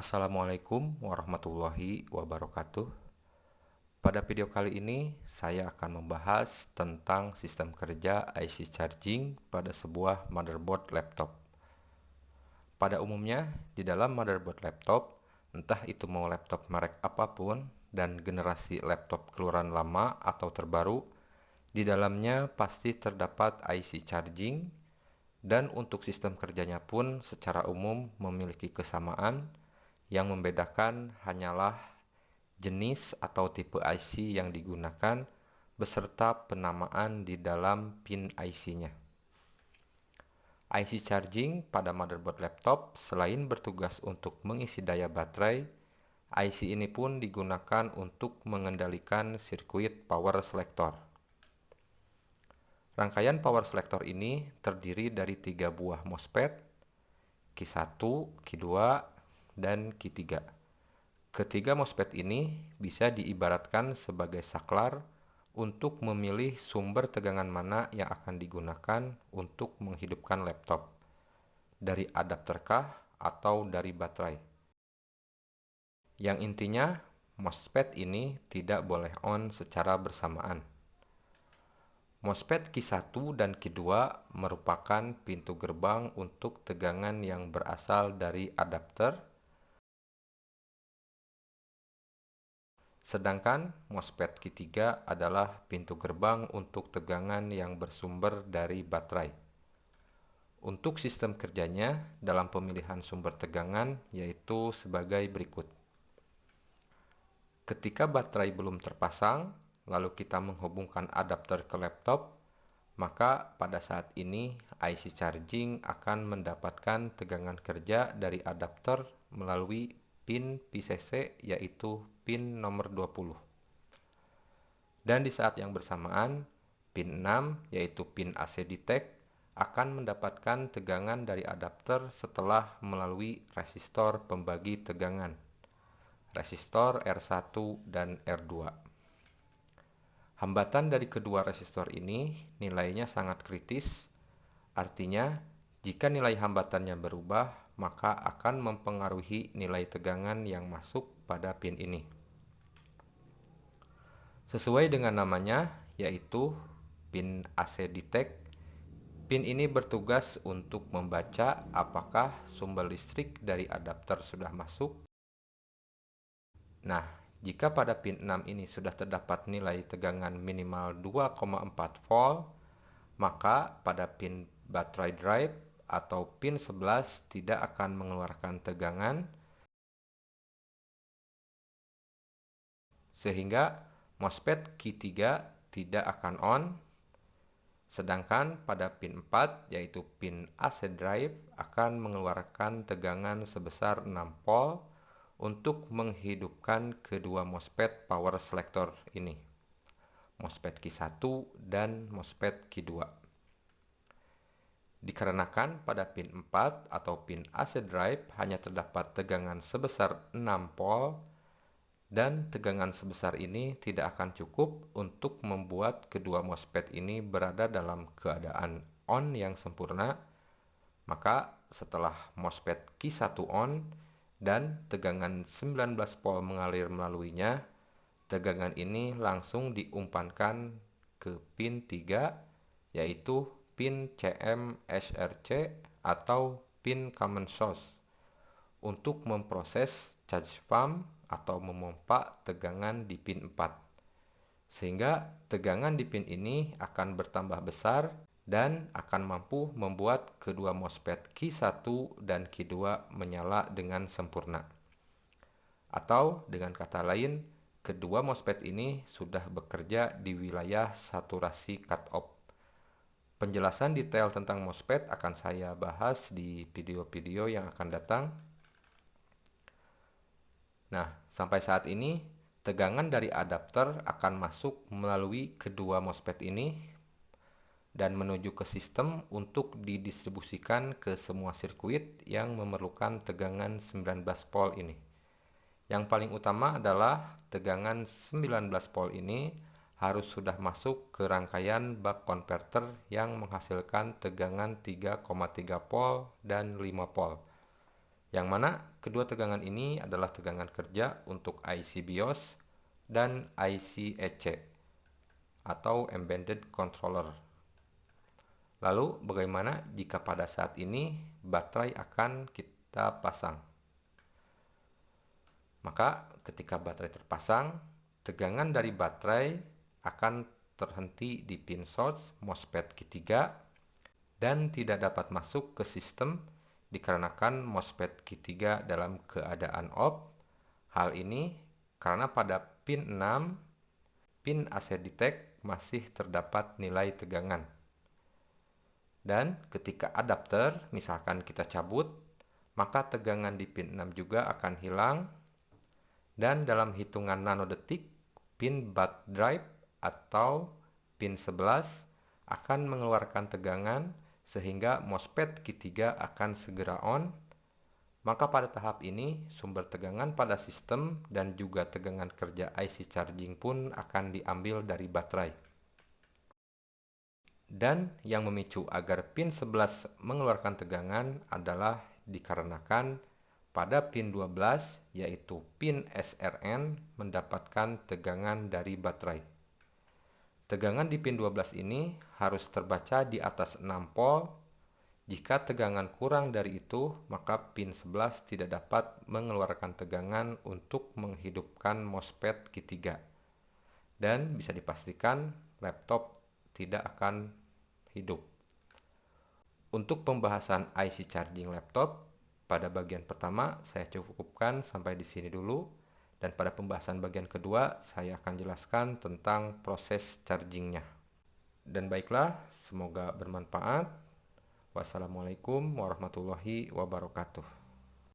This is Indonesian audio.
Assalamualaikum warahmatullahi wabarakatuh. Pada video kali ini, saya akan membahas tentang sistem kerja IC charging pada sebuah motherboard laptop. Pada umumnya, di dalam motherboard laptop, entah itu mau laptop merek apapun dan generasi laptop keluaran lama atau terbaru, di dalamnya pasti terdapat IC charging, dan untuk sistem kerjanya pun secara umum memiliki kesamaan. Yang membedakan hanyalah jenis atau tipe IC yang digunakan beserta penamaan di dalam pin IC-nya. IC charging pada motherboard laptop selain bertugas untuk mengisi daya baterai, IC ini pun digunakan untuk mengendalikan sirkuit power selector. Rangkaian power selector ini terdiri dari 3 buah MOSFET, Q1, Q2, dan Q3. Ketiga MOSFET ini bisa diibaratkan sebagai saklar untuk memilih sumber tegangan mana yang akan digunakan untuk menghidupkan laptop, dari adapterkah atau dari baterai. Yang intinya, MOSFET ini tidak boleh on secara bersamaan. MOSFET Q1 dan Q2 merupakan pintu gerbang untuk tegangan yang berasal dari adapter, sedangkan MOSFET Q3 adalah pintu gerbang untuk tegangan yang bersumber dari baterai. Untuk sistem kerjanya dalam pemilihan sumber tegangan yaitu sebagai berikut. Ketika baterai belum terpasang, lalu kita menghubungkan adapter ke laptop, maka pada saat ini IC charging akan mendapatkan tegangan kerja dari adapter melalui pin PCC yaitu pin nomor 20. Dan di saat yang bersamaan, pin 6 yaitu pin AC detect akan mendapatkan tegangan dari adapter setelah melalui resistor pembagi tegangan, resistor R1 dan R2. Hambatan dari kedua resistor ini nilainya sangat kritis, artinya jika nilai hambatannya berubah, maka akan mempengaruhi nilai tegangan yang masuk pada pin ini. Sesuai dengan namanya, yaitu pin AC detect, pin ini bertugas untuk membaca apakah sumber listrik dari adapter sudah masuk. Nah, jika pada pin 6 ini sudah terdapat nilai tegangan minimal 2,4 volt, maka pada pin baterai drive atau pin 11 tidak akan mengeluarkan tegangan, sehingga MOSFET Q3 tidak akan on, sedangkan pada pin 4 yaitu pin AC drive akan mengeluarkan tegangan sebesar 6 volt untuk menghidupkan kedua MOSFET power selector ini, MOSFET Q1 dan MOSFET Q2. Dikarenakan pada pin 4 atau pin AC drive hanya terdapat tegangan sebesar 6 volt, dan tegangan sebesar ini tidak akan cukup untuk membuat kedua MOSFET ini berada dalam keadaan on yang sempurna, maka setelah MOSFET Q1 on dan tegangan 19 volt mengalir melaluinya, tegangan ini langsung diumpankan ke pin 3 yaitu pin CM/SRC atau pin common source untuk memproses charge pump atau memompa tegangan di pin 4. Sehingga tegangan di pin ini akan bertambah besar dan akan mampu membuat kedua MOSFET Q1 dan Q2 menyala dengan sempurna. Atau dengan kata lain, kedua MOSFET ini sudah bekerja di wilayah saturasi cut-off. Penjelasan detail tentang MOSFET akan saya bahas di video-video yang akan datang. Nah, sampai saat ini, tegangan dari adapter akan masuk melalui kedua MOSFET ini dan menuju ke sistem untuk didistribusikan ke semua sirkuit yang memerlukan tegangan 19 volt ini. Yang paling utama adalah tegangan 19 volt ini harus sudah masuk ke rangkaian buck converter yang menghasilkan tegangan 3,3 volt dan 5 volt. Yang mana kedua tegangan ini adalah tegangan kerja untuk IC BIOS dan IC EC atau Embedded Controller. Lalu bagaimana jika pada saat ini baterai akan kita pasang? Maka ketika baterai terpasang, tegangan dari baterai akan terhenti di pin source MOSFET Q3 dan tidak dapat masuk ke sistem dikarenakan MOSFET Q3 dalam keadaan off. Hal ini karena pada pin 6, pin AC detect masih terdapat nilai tegangan. Dan ketika adapter misalkan kita cabut, maka tegangan di pin 6 juga akan hilang. Dan dalam hitungan nanodetik, pin butt drive atau pin 11 akan mengeluarkan tegangan sehingga MOSFET Q3 akan segera on. Maka pada tahap ini sumber tegangan pada sistem dan juga tegangan kerja IC charging pun akan diambil dari baterai. Dan yang memicu agar pin 11 mengeluarkan tegangan adalah dikarenakan pada pin 12 yaitu pin SRN mendapatkan tegangan dari baterai. Tegangan di pin 12 ini harus terbaca di atas 6 volt. Jika tegangan kurang dari itu, maka pin 11 tidak dapat mengeluarkan tegangan untuk menghidupkan MOSFET Q3. Dan bisa dipastikan laptop tidak akan hidup. Untuk pembahasan IC charging laptop, pada bagian pertama saya cukupkan sampai di sini dulu. Dan pada pembahasan bagian kedua, saya akan jelaskan tentang proses chargingnya. Dan baiklah, semoga bermanfaat. Wassalamualaikum warahmatullahi wabarakatuh.